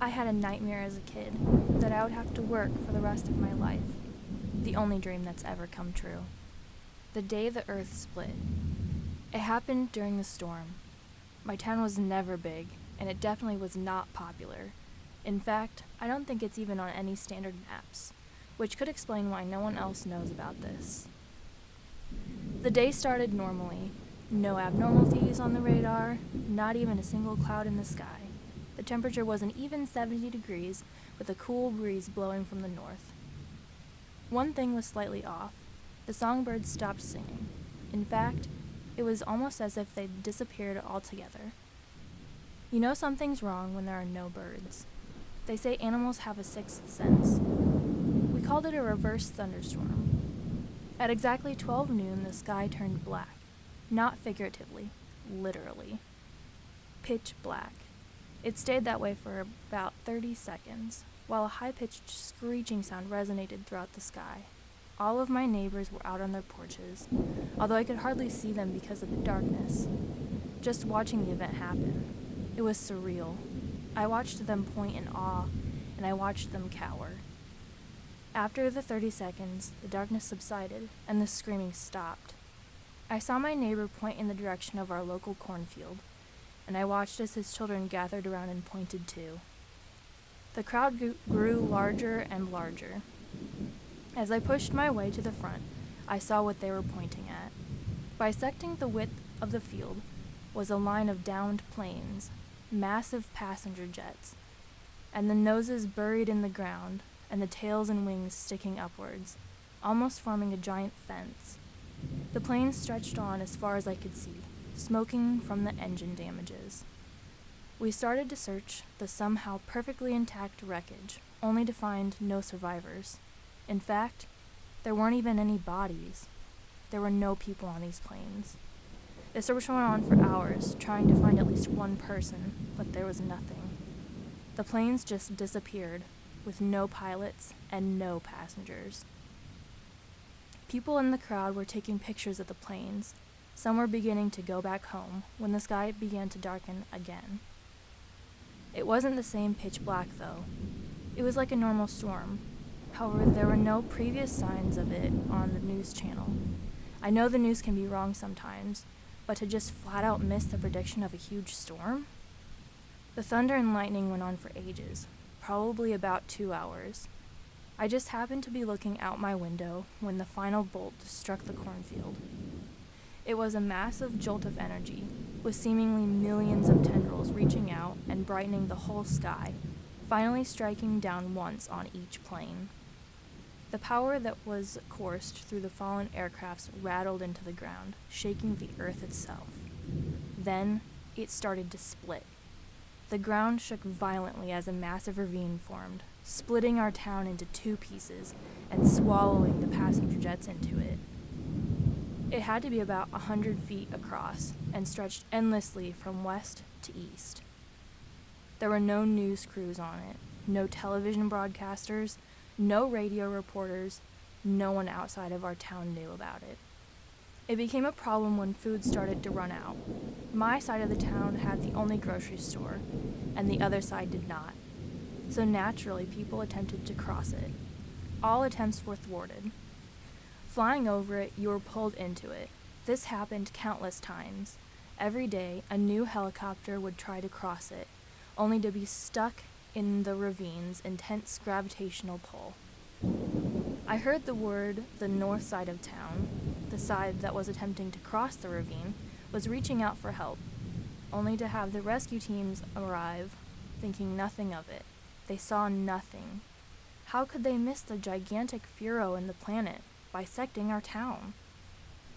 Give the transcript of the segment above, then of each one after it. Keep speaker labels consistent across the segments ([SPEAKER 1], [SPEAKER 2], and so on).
[SPEAKER 1] I had a nightmare as a kid that I would have to work for the rest of my life. The only dream that's ever come true. The day the earth split. It happened during the storm. My town was never big, and it definitely was not popular. In fact, I don't think it's even on any standard maps, which could explain why no one else knows about this. The day started normally. No abnormalities on the radar, not even a single cloud in the sky. The temperature was an even 70 degrees, with a cool breeze blowing from the north. One thing was slightly off. The songbirds stopped singing. In fact, it was almost as if they'd disappeared altogether. You know something's wrong when there are no birds. They say animals have a sixth sense. We called it a reverse thunderstorm. At exactly 12 noon, the sky turned black. Not figuratively, literally. Pitch black. It stayed that way for about 30 seconds, while a high-pitched screeching sound resonated throughout the sky. All of my neighbors were out on their porches, although I could hardly see them because of the darkness. Just watching the event happen. It was surreal. I watched them point in awe, and I watched them cower. After the 30 seconds, the darkness subsided, and the screaming stopped. I saw my neighbor point in the direction of our local cornfield, and I watched as his children gathered around and pointed too. The crowd grew larger and larger. As I pushed my way to the front, I saw what they were pointing at. Bisecting the width of the field was a line of downed planes, massive passenger jets, and the noses buried in the ground, and the tails and wings sticking upwards, almost forming a giant fence. The planes stretched on as far as I could see, smoking from the engine damages. We started to search the somehow perfectly intact wreckage, only to find no survivors. In fact, there weren't even any bodies. There were no people on these planes. The search went on for hours, trying to find at least one person, but there was nothing. The planes just disappeared, with no pilots and no passengers. People in the crowd were taking pictures of the planes. Some were beginning to go back home when the sky began to darken again. It wasn't the same pitch black, though. It was like a normal storm. However, there were no previous signs of it on the news channel. I know the news can be wrong sometimes, but to just flat out miss the prediction of a huge storm? The thunder and lightning went on for ages, probably about 2 hours. I just happened to be looking out my window when the final bolt struck the cornfield. It was a massive jolt of energy, with seemingly millions of tendrils reaching out and brightening the whole sky, finally striking down once on each plane. The power that was coursed through the fallen aircrafts rattled into the ground, shaking the earth itself. Then, it started to split. The ground shook violently as a massive ravine formed, splitting our town into 2 pieces and swallowing the passenger jets into it. It had to be about 100 feet across and stretched endlessly from west to east. There were no news crews on it, no television broadcasters, no radio reporters. No one outside of our town knew about it. It became a problem when food started to run out. My side of the town had the only grocery store, and the other side did not. So naturally, people attempted to cross it. All attempts were thwarted. Flying over it, you were pulled into it. This happened countless times. Every day, a new helicopter would try to cross it, only to be stuck in the ravine's intense gravitational pull. I heard the word the north side of town, the side that was attempting to cross the ravine, was reaching out for help, only to have the rescue teams arrive, thinking nothing of it. They saw nothing. How could they miss the gigantic furrow in the planet, bisecting our town?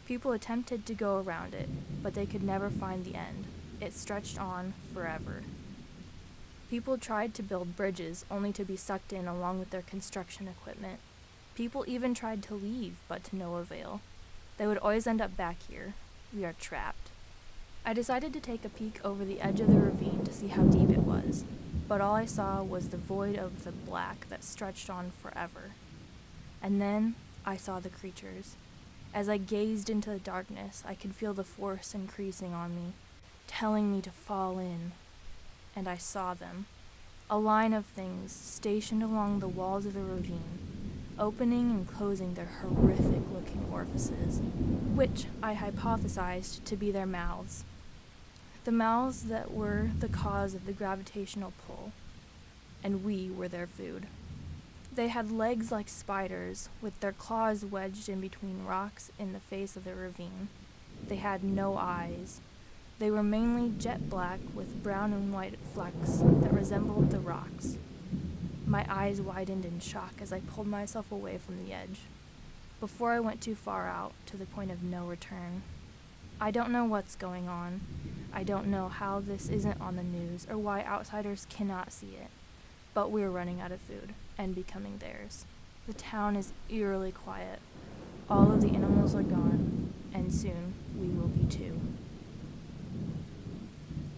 [SPEAKER 1] People attempted to go around it, but they could never find the end. It stretched on forever. People tried to build bridges, only to be sucked in along with their construction equipment. People even tried to leave, but to no avail. They would always end up back here. We are trapped. I decided to take a peek over the edge of the ravine to see how deep it was, but all I saw was the void of the black that stretched on forever. And then I saw the creatures. As I gazed into the darkness, I could feel the force increasing on me, telling me to fall in. And I saw them. a line of things stationed along the walls of the ravine, opening and closing their horrific-looking orifices, which I hypothesized to be their mouths. The mouths that were the cause of the gravitational pull, and we were their food. They had legs like spiders, with their claws wedged in between rocks in the face of the ravine. They had no eyes. They were mainly jet black with brown and white flecks that resembled the rocks. My eyes widened in shock as I pulled myself away from the edge, before I went too far out to the point of no return. I don't know what's going on. I don't know how this isn't on the news or why outsiders cannot see it, but we're running out of food and becoming theirs. The town is eerily quiet. All of the animals are gone, and soon we will be too.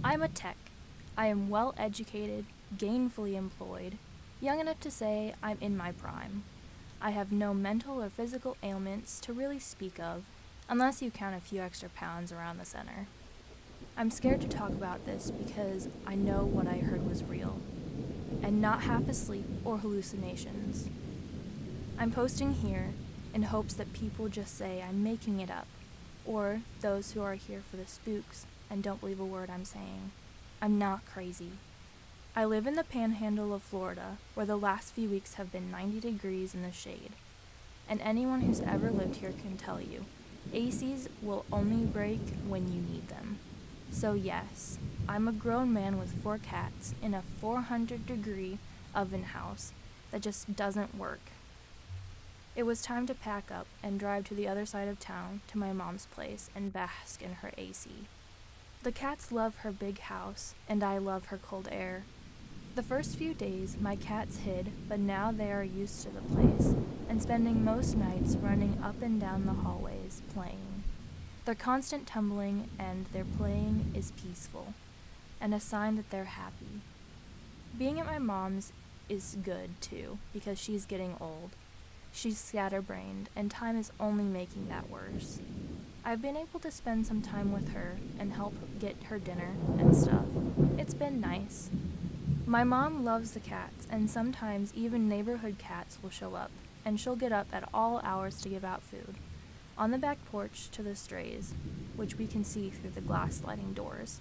[SPEAKER 1] I'm a tech. I am well educated, gainfully employed, young enough to say I'm in my prime. I have no mental or physical ailments to really speak of, unless you count a few extra pounds around the center. I'm scared to talk about this because I know what I heard was real, and not half asleep or hallucinations. I'm posting here in hopes that people just say I'm making it up, or those who are here for the spooks and don't believe a word I'm saying. I'm not crazy. I live in the panhandle of Florida, where the last few weeks have been 90 degrees in the shade, and anyone who's ever lived here can tell you, ACs will only break when you need them. So yes, I'm a grown man with 4 cats in a 400-degree oven house that just doesn't work. It was time to pack up and drive to the other side of town to my mom's place and bask in her AC. The cats love her big house, and I love her cold air. The first few days, my cats hid, but now they are used to the place, and spending most nights running up and down the hallways, playing. Their constant tumbling and their playing is peaceful, and a sign that they're happy. Being at my mom's is good, too, because she's getting old. She's scatterbrained, and time is only making that worse. I've been able to spend some time with her and help get her dinner and stuff. It's been nice. My mom loves the cats, and sometimes even neighborhood cats will show up, and she'll get up at all hours to give out food, on the back porch to the strays, which we can see through the glass sliding doors.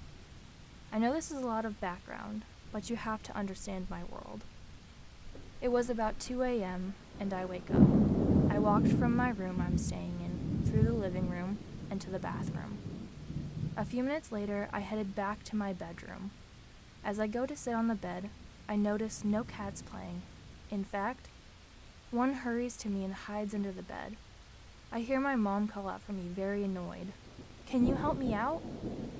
[SPEAKER 1] I know this is a lot of background, but you have to understand my world. It was about 2 a.m., and I wake up. I walked from my room I'm staying in, through the living room, and to the bathroom. A few minutes later, I headed back to my bedroom. As I go to sit on the bed, I notice no cats playing. In fact, one hurries to me and hides under the bed. I hear my mom call out for me, very annoyed. "Can you help me out?"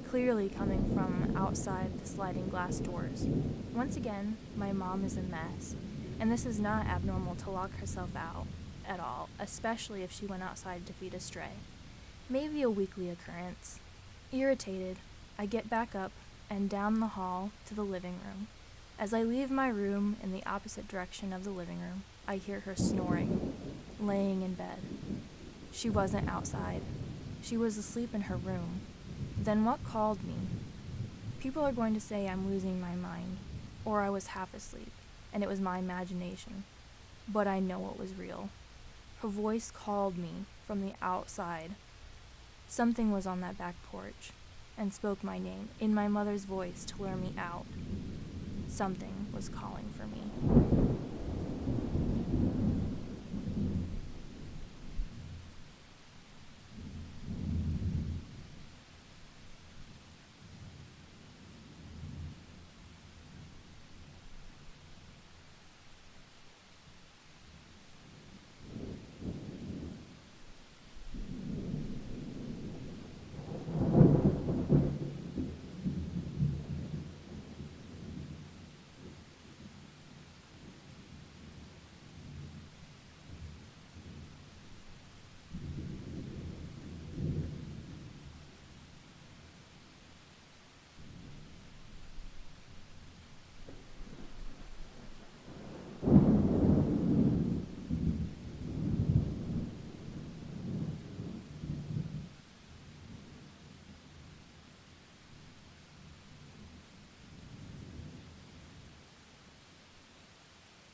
[SPEAKER 1] Clearly coming from outside the sliding glass doors. Once again, my mom is a mess, and this is not abnormal to lock herself out at all, especially if she went outside to feed a stray. Maybe a weekly occurrence. Irritated, I get back up and down the hall to the living room. As I leave my room in the opposite direction of the living room, I hear her snoring, laying in bed. She wasn't outside. She was asleep in her room. Then what called me? People are going to say I'm losing my mind, or I was half asleep, and it was my imagination. But I know it was real. Her voice called me from the outside. Something was on that back porch, and spoke my name in my mother's voice to lure me out. Something was calling for me.